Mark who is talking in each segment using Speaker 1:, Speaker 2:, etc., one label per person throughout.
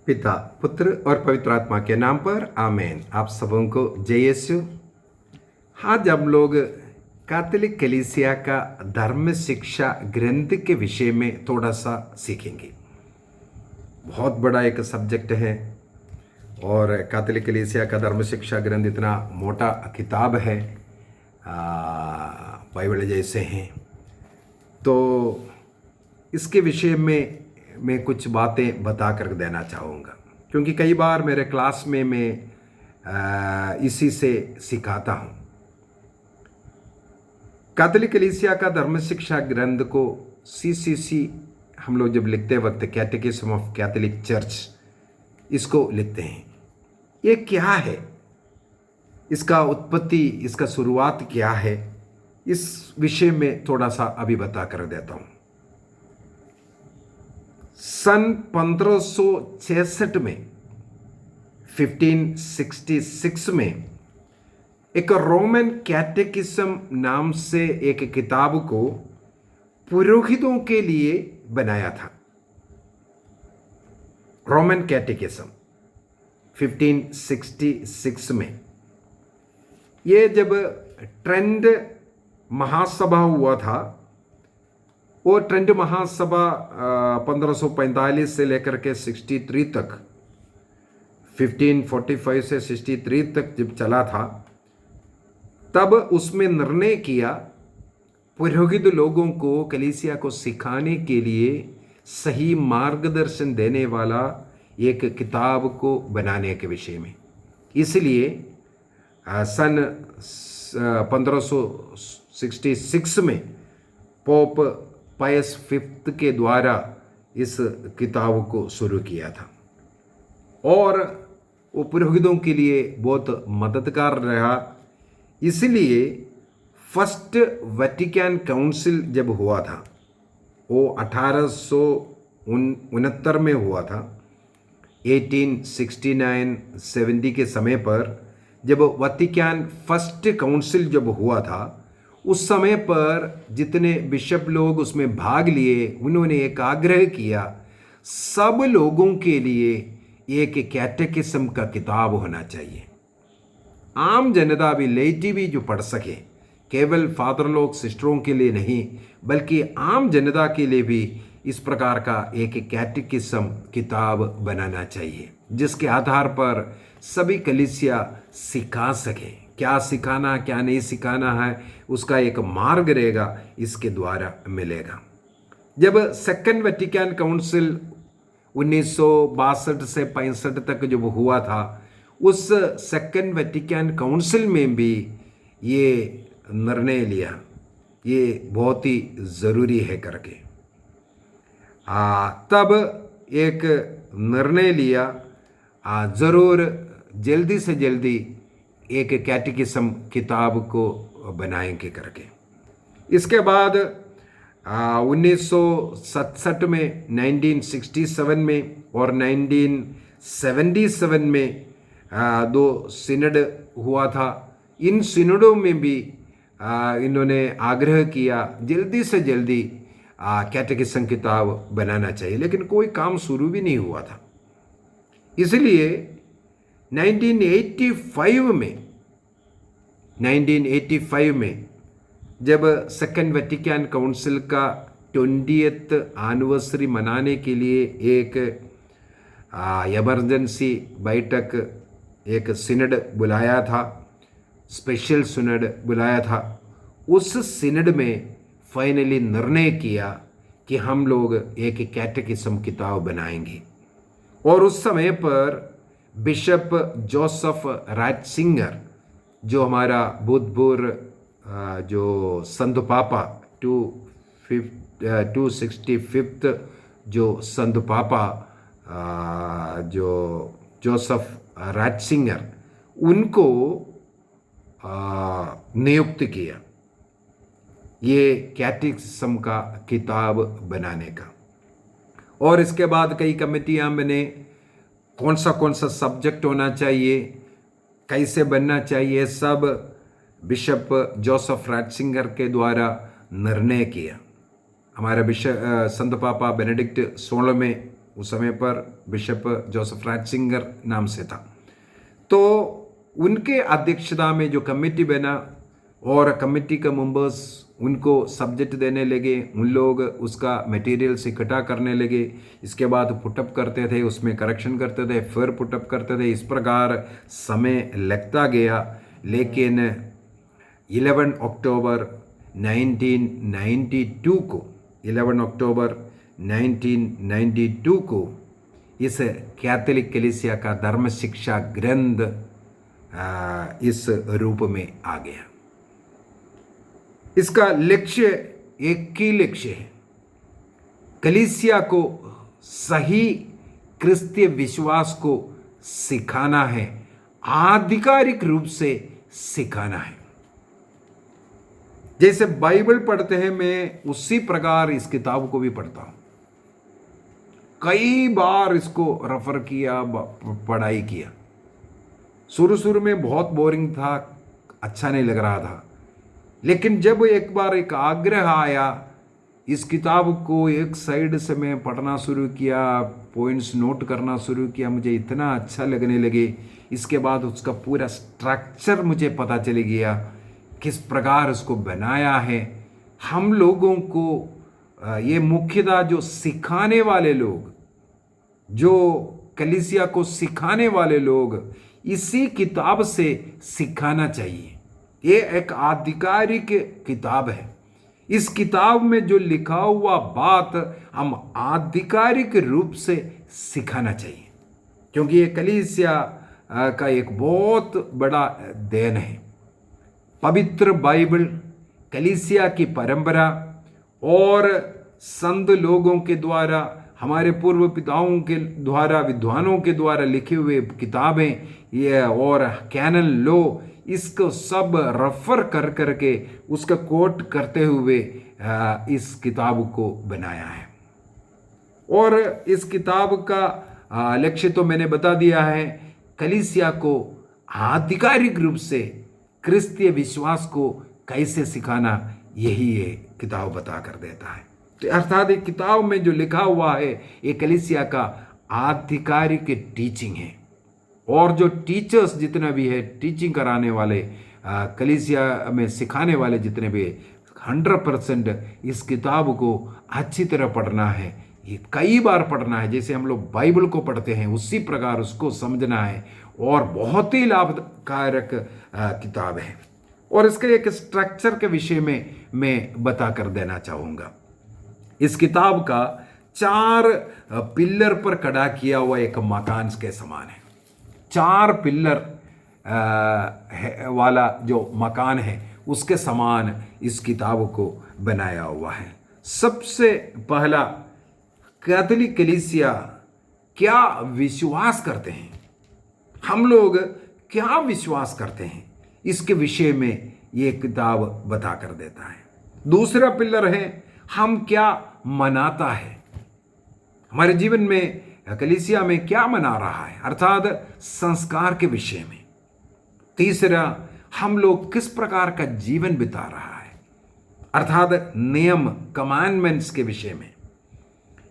Speaker 1: पिता, पुत्र और पवित्र आत्मा के नाम पर आमीन। आप सबों को जय यीशु। आज हम लोग कैथोलिक कलीसिया का धर्म शिक्षा ग्रंथ के विषय में थोड़ा सा सीखेंगे। बहुत बड़ा एक सब्जेक्ट है और कैथोलिक कलीसिया का धर्म शिक्षा ग्रंथ इतना मोटा किताब है, बाइबल जैसे हैं। तो इसके विषय में मैं कुछ बातें बता कर देना चाहूँगा, क्योंकि कई बार मेरे क्लास में मैं इसी से सिखाता हूँ। कैथोलिक कलीसिया का धर्म शिक्षा ग्रंथ को CCC हम लोग जब लिखते वक्त कैटेकिज्म ऑफ कैथोलिक चर्च इसको लिखते हैं। ये क्या है, इसका उत्पत्ति, इसका शुरुआत क्या है, इस विषय में थोड़ा सा अभी बता कर देता हूँ। सन 1566 में 1566 में एक रोमन कैटेकिज्म नाम से एक किताब को पुरोहितों के लिए बनाया था। रोमन कैटेकिज्म 1566 में। ये जब ट्रेंट महासभा हुआ था, वो ट्रेंट महासभा 1545 से लेकर के 63 तक, 1545 से 63 तक जब चला था, तब उसमें निर्णय किया पुरोहित लोगों को कलीसिया को सिखाने के लिए सही मार्गदर्शन देने वाला एक किताब को बनाने के विषय में। इसलिए सन 1566 में पोप पायस फिफ्थ के द्वारा इस किताब को शुरू किया था और वो पुरोहितों के लिए बहुत मददगार रहा। इसलिए फर्स्ट वेटिकन काउंसिल जब हुआ था, वो 1869 में हुआ था। 1869-70 के समय पर जब वेटिकन फर्स्ट काउंसिल जब हुआ था, उस समय पर जितने बिशप लोग उसमें भाग लिए, उन्होंने एक आग्रह किया सब लोगों के लिए एक कैटेकिज्म का किताब होना चाहिए। आम जनता भी, लेटी भी जो पढ़ सके, केवल फादर लोग सिस्टरों के लिए नहीं बल्कि आम जनता के लिए भी इस प्रकार का एक कैटेकिज्म किताब बनाना चाहिए, जिसके आधार पर सभी कलीसिया सिखा सके। क्या सिखाना क्या नहीं सिखाना है, उसका एक मार्ग रहेगा, इसके द्वारा मिलेगा। जब सेकंड वेटिकन काउंसिल 1962 से 65 तक जब हुआ था, उस सेकंड वेटिकन काउंसिल में भी ये निर्णय लिया, ये बहुत ही ज़रूरी है करके। तब एक निर्णय लिया, ज़रूर जल्दी से जल्दी एक कैटेकिज्म किताब को बनाएंगे करके। इसके बाद 1967 में, 1967 में और 1977 में दो सिनड हुआ था। इन सिनडों में भी इन्होंने आग्रह किया जल्दी से जल्दी कैटेकिज्म किताब बनाना चाहिए, लेकिन कोई काम शुरू भी नहीं हुआ था। इसलिए 1985 में जब सेकंड वेटिकन काउंसिल का 20th एनिवर्सरी मनाने के लिए एक इमरजेंसी बैठक, एक सिनड बुलाया था, स्पेशल सिनड बुलाया था। उस सिनड में फाइनली निर्णय किया कि हम लोग एक कैटेकिज्म किताब बनाएंगे। और उस समय पर बिशप जोसेफ राटसिंगर, जो हमारा भूतपूर्व जो संत पापा 265 जो संत पापा जो जोसेफ राटसिंगर, उनको नियुक्त किया ये कैटेकिज्म का किताब बनाने का। और इसके बाद कई कमेटियां बने, कौन सा सब्जेक्ट होना चाहिए, कैसे बनना चाहिए, सब बिशप जोसेफ राटसिंगर के द्वारा निर्णय किया। हमारे बिशप संत पापा बेनेडिक्ट 16वें उस समय पर बिशप जोसेफ राटसिंगर नाम से था। तो उनके अध्यक्षता में जो कमेटी बना और कमेटी के मेंबर्स उनको सब्जेक्ट देने लगे, उन लोग उसका मटेरियल्स इकट्ठा करने लगे, इसके बाद पुटअप करते थे, उसमें करेक्शन करते थे, फिर पुटअप करते थे। इस प्रकार समय लगता गया, लेकिन 11 अक्टूबर 1992 को 11 अक्टूबर 1992 को इस कैथोलिक कलीसिया का धर्म शिक्षा ग्रंथ इस रूप में आ गया। इसका लक्ष्य एक ही लक्ष्य है, कलीसिया को सही क्रिस्तीय विश्वास को सिखाना है, आधिकारिक रूप से सिखाना है। जैसे बाइबल पढ़ते हैं, मैं उसी प्रकार इस किताब को भी पढ़ता हूं। कई बार इसको रेफर किया, पढ़ाई किया। शुरू में बहुत बोरिंग था, अच्छा नहीं लग रहा था, लेकिन जब एक बार एक आग्रह आया, इस किताब को एक साइड से मैं पढ़ना शुरू किया, पॉइंट्स नोट करना शुरू किया, मुझे इतना अच्छा लगने लगे। इसके बाद उसका पूरा स्ट्रक्चर मुझे पता चल गया, किस प्रकार उसको बनाया है। हम लोगों को ये मुख्यतः जो सिखाने वाले लोग, जो कलीसिया को सिखाने वाले लोग, इसी किताब से सिखाना चाहिए। ये एक आधिकारिक किताब है। इस किताब में जो लिखा हुआ बात हम आधिकारिक रूप से सिखाना चाहिए, क्योंकि ये कलीसिया का एक बहुत बड़ा देन है। पवित्र बाइबल, कलीसिया की परंपरा और संत लोगों के द्वारा, हमारे पूर्व पिताओं के द्वारा, विद्वानों के द्वारा लिखे हुए किताबें ये और कैनन लो, इसको सब रेफर कर करके उसका कोट करते हुए इस किताब को बनाया है। और इस किताब का लक्ष्य तो मैंने बता दिया है, कलीसिया को आधिकारिक रूप से क्रिस्तीय विश्वास को कैसे सिखाना, यही ये किताब बता कर देता है। तो अर्थात एक किताब में जो लिखा हुआ है, ये कलीसिया का आधिकारिक टीचिंग है। और जो टीचर्स जितने भी है, टीचिंग कराने वाले, कलीसिया में सिखाने वाले जितने भी 100% इस किताब को अच्छी तरह पढ़ना है, ये कई बार पढ़ना है। जैसे हम लोग बाइबल को पढ़ते हैं, उसी प्रकार उसको समझना है, और बहुत ही लाभदायक किताब है। और इसके एक स्ट्रक्चर के विषय में मैं बता कर देना चाहूँगा। इस किताब का 4 पिल्लर पर खड़ा किया हुआ एक मकान के समान है। 4 पिल्लर वाला जो मकान है, उसके समान इस किताब को बनाया हुआ है। सबसे पहला, कैथोलिक कलीसिया क्या विश्वास करते हैं, हम लोग क्या विश्वास करते हैं, इसके विषय में ये किताब बता कर देता है। दूसरा पिल्लर है, हम क्या मनाता है, हमारे जीवन में कलीसिया में क्या मना रहा है, अर्थात संस्कार के विषय में। तीसरा, हम लोग किस प्रकार का जीवन बिता रहा है, अर्थात नियम, कमांडमेंट्स के विषय में।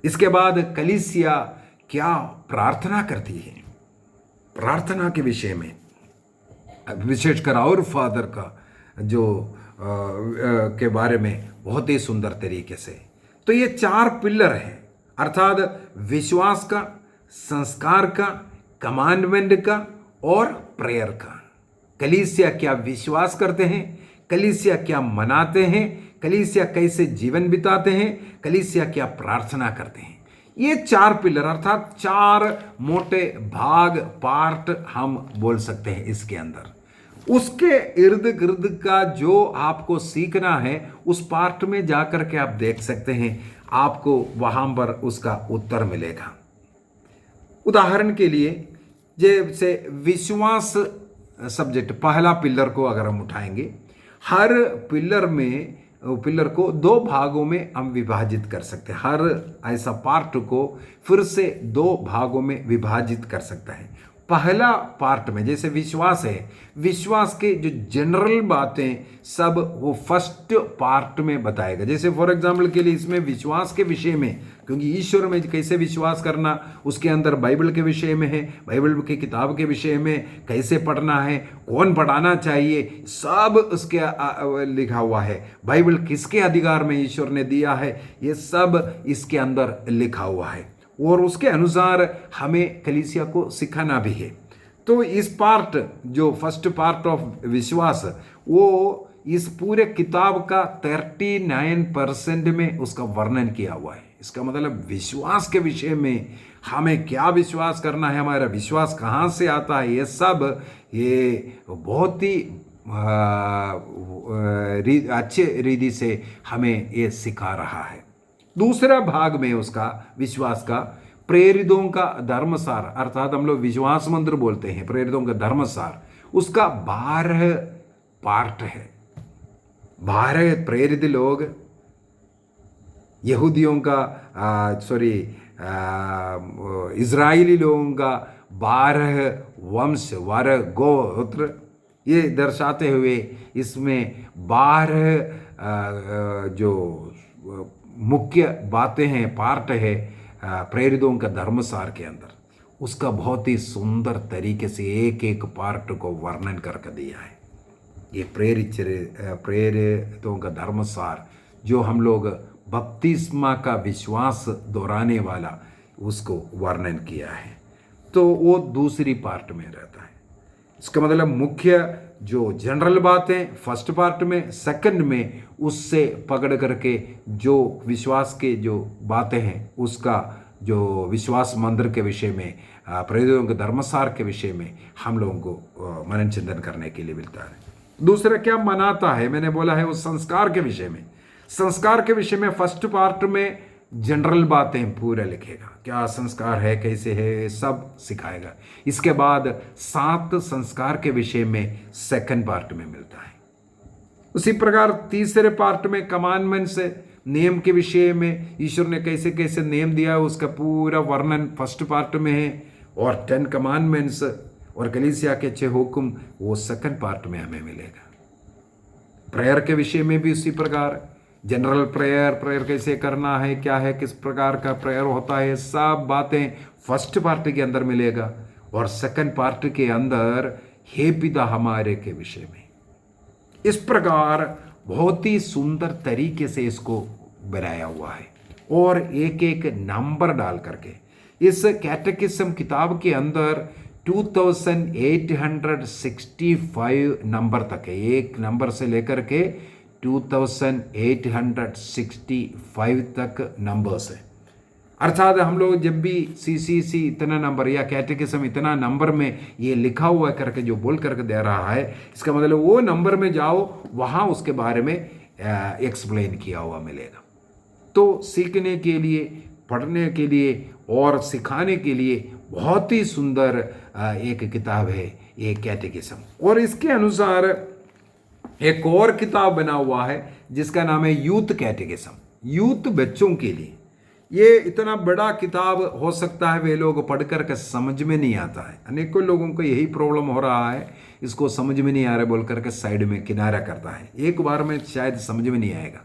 Speaker 1: इसके बाद कलीसिया क्या प्रार्थना करती है, प्रार्थना के विषय में, विशेषकर आवर फादर का जो के बारे में बहुत ही सुंदर तरीके से। तो ये 4 पिल्लर हैं, अर्थात विश्वास का, संस्कार का, कमांडमेंट का और प्रेयर का। कलीसिया क्या विश्वास करते हैं, कलीसिया क्या मनाते हैं, कलीसिया कैसे जीवन बिताते हैं, कलीसिया क्या प्रार्थना करते हैं। ये 4 पिलर, अर्थात 4 मोटे भाग, पार्ट हम बोल सकते हैं इसके अंदर। उसके इर्द गिर्द का जो आपको सीखना है, उस पार्ट में जाकर के आप देख सकते हैं, आपको वहां पर उसका उत्तर मिलेगा। उदाहरण के लिए, जैसे विश्वास सब्जेक्ट, पहला पिलर को अगर हम उठाएंगे, हर पिलर को 2 भागों में हम विभाजित कर सकते हैं। हर ऐसा पार्ट को फिर से 2 भागों में विभाजित कर सकता है। पहला पार्ट में जैसे विश्वास है, विश्वास के जो जनरल बातें सब वो फर्स्ट पार्ट में बताएगा। जैसे फॉर एग्जाम्पल के लिए इसमें विश्वास के विषय में, क्योंकि ईश्वर में कैसे विश्वास करना उसके अंदर बाइबल के विषय में है, बाइबल की किताब के विषय में कैसे पढ़ना है, कौन पढ़ाना चाहिए, सब उसके लिखा हुआ है। बाइबल किसके अधिकार में ईश्वर ने दिया है, ये सब इसके अंदर लिखा हुआ है और उसके अनुसार हमें कलीसिया को सिखाना भी है। तो इस पार्ट जो फर्स्ट पार्ट ऑफ विश्वास, वो इस पूरे किताब का 39% में उसका वर्णन किया हुआ है। इसका मतलब विश्वास के विषय में हमें क्या विश्वास करना है, हमारा विश्वास कहाँ से आता है, ये सब ये बहुत ही अच्छे रीति से हमें ये सिखा रहा है। दूसरा भाग में उसका विश्वास का प्रेरितों का धर्मसार, अर्थात हम लोग विश्वास मंत्र बोलते हैं, प्रेरितों का धर्मसार, उसका 12 पार्ट है। 12 प्रेरित लोग यहूदियों का इजरायली लोगों का 12 वंश, 12 गोत्र, ये दर्शाते हुए इसमें 12 जो मुख्य बातें हैं, पार्ट है प्रेरितों का धर्मसार के अंदर, उसका बहुत ही सुंदर तरीके से एक एक पार्ट को वर्णन करके दिया है। ये प्रेरितों का धर्मसार जो हम लोग बपतिस्मा का विश्वास दोहराने वाला, उसको वर्णन किया है। तो वो दूसरी पार्ट में रहता है। इसका मतलब मुख्य जो जनरल बातें फर्स्ट पार्ट में, सेकंड में उससे पकड़ करके जो विश्वास के जो बातें हैं, उसका जो विश्वास मंदिर के विषय में, प्रेरितों के धर्मसार के विषय में हम लोगों को मनन चिंतन करने के लिए मिलता है। दूसरा क्या मनाता है, मैंने बोला है वो संस्कार के विषय में। संस्कार के विषय में फर्स्ट पार्ट में जनरल बातें पूरा लिखेगा, क्या संस्कार है, कैसे है, सब सिखाएगा। इसके बाद 7 संस्कार के विषय में सेकंड पार्ट में मिलता है। उसी प्रकार तीसरे पार्ट में कमांडमेंट्स, नियम के विषय में ईश्वर ने कैसे कैसे नियम दिया है उसका पूरा वर्णन फर्स्ट पार्ट में है, और 10 कमांडमेंट्स और कलीसिया के 6 हुक्म वो सेकंड पार्ट में हमें मिलेगा। प्रेयर के विषय में भी उसी प्रकार जनरल प्रेयर कैसे करना है, क्या है, किस प्रकार का प्रेयर होता है, सब बातें फर्स्ट पार्ट के अंदर मिलेगा। और सेकंड पार्ट के अंदर हे पिता हमारे के विषय में। इस प्रकार बहुत ही सुंदर तरीके से इसको बनाया हुआ है और एक एक नंबर डाल करके इस कैटेकिज्म किताब के अंदर 2865 नंबर तक है। एक नंबर से लेकर के 2865 तक नंबर्स है। अर्थात हम लोग जब भी सीसीसी इतना नंबर या कैटेकिज्म इतना नंबर में ये लिखा हुआ करके जो बोल करके दे रहा है, इसका मतलब वो नंबर में जाओ, वहाँ उसके बारे में एक्सप्लेन किया हुआ मिलेगा। तो सीखने के लिए, पढ़ने के लिए और सिखाने के लिए बहुत ही सुंदर एक किताब है ये कैटेकिज्म। और इसके अनुसार एक और किताब बना हुआ है जिसका नाम है यूथ कैटेकिज्म, यूथ बच्चों के लिए। ये इतना बड़ा किताब हो सकता है वे लोग पढ़कर के समझ में नहीं आता है। अनेकों लोगों को यही प्रॉब्लम हो रहा है, इसको समझ में नहीं आ रहा बोल करके साइड में किनारा करता है। एक बार में शायद समझ में नहीं आएगा।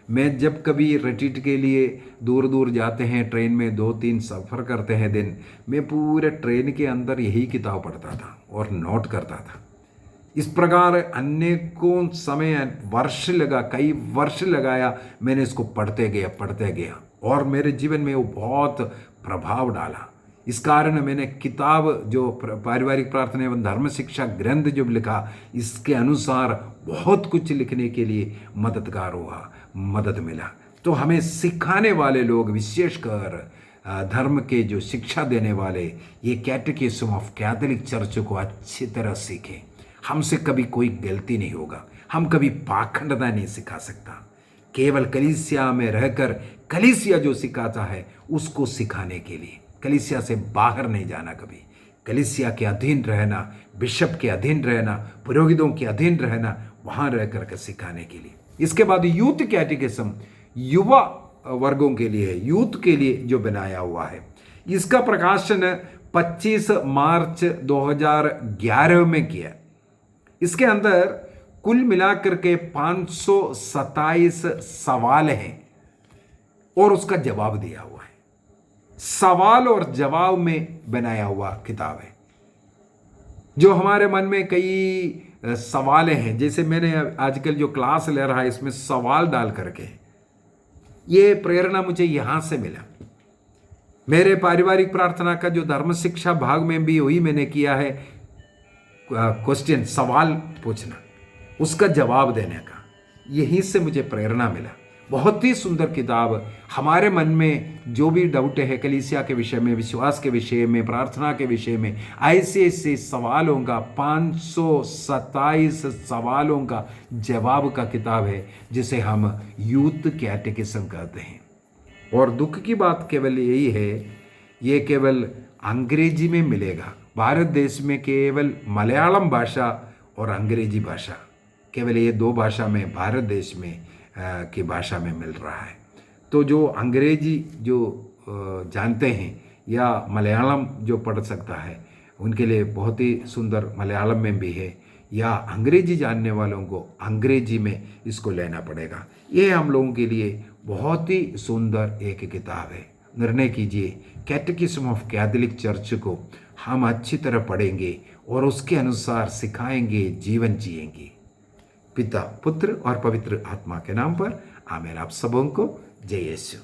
Speaker 1: मैं जब कभी रिट्रीट के लिए दूर दूर जाते हैं, ट्रेन में 2-3 सफ़र करते हैं दिन, मैं पूरे ट्रेन के अंदर यही किताब पढ़ता था और नोट करता था। इस प्रकार अनेकों समय वर्ष लगा, कई वर्ष लगाया, मैंने इसको पढ़ते गया और मेरे जीवन में वो बहुत प्रभाव डाला। इस कारण मैंने किताब जो पारिवारिक प्रार्थना एवं धर्म शिक्षा ग्रंथ जो लिखा, इसके अनुसार बहुत कुछ लिखने के लिए मददगार हुआ, मदद मिला। तो हमें सिखाने वाले लोग, विशेषकर धर्म के जो शिक्षा देने वाले, ये कैटेकिज्म ऑफ कैथोलिक चर्च को अच्छी तरह सीखें। हमसे कभी कोई गलती नहीं होगा, हम कभी पाखंडता नहीं सिखा सकता। केवल कलीसिया में रहकर कलीसिया जो सिखाता है उसको सिखाने के लिए, कलीसिया से बाहर नहीं जाना, कभी कलीसिया के अधीन रहना, बिशप के अधीन रहना, पुरोहितों के अधीन रहना, वहाँ रह कर के सिखाने के लिए। इसके बाद यूथ कैटेकिज्म युवा वर्गों के लिए है, यूथ के लिए जो बनाया हुआ है। इसका प्रकाशन 25 मार्च 2011 में किया। इसके अंदर कुल मिलाकर के 527 सवाल हैं और उसका जवाब दिया हुआ है। सवाल और जवाब में बनाया हुआ किताब है। जो हमारे मन में कई सवाल हैं, जैसे मैंने आजकल जो क्लास ले रहा है इसमें सवाल डाल करके, ये प्रेरणा मुझे यहां से मिला। मेरे पारिवारिक प्रार्थना का जो धर्म शिक्षा भाग में भी वही मैंने किया है, क्वेश्चन, सवाल पूछना, उसका जवाब देने का, यहीं से मुझे प्रेरणा मिला। बहुत ही सुंदर किताब। हमारे मन में जो भी डाउट है कलीसिया के विषय में, विश्वास के विषय में, प्रार्थना के विषय में, ऐसे ऐसे सवालों का 527 सवालों का जवाब का किताब है, जिसे हम यूथ कैटेकिज्म कहते हैं। और दुख की बात केवल यही है, ये केवल अंग्रेजी में मिलेगा। भारत देश में केवल मलयालम भाषा और अंग्रेजी भाषा, केवल ये दो भाषा में भारत देश में की भाषा में मिल रहा है। तो जो अंग्रेजी जो जानते हैं या मलयालम जो पढ़ सकता है, उनके लिए बहुत ही सुंदर मलयालम में भी है, या अंग्रेजी जानने वालों को अंग्रेजी में इसको लेना पड़ेगा। ये हम लोगों के लिए बहुत ही सुंदर एक किताब है। निर्णय कीजिए, कैटेकिज्म ऑफ कैथोलिक चर्च को हम अच्छी तरह पढ़ेंगे और उसके अनुसार सिखाएंगे, जीवन जिएंगे। पिता, पुत्र और पवित्र आत्मा के नाम पर आमीन। आप सबों को जय यीशु।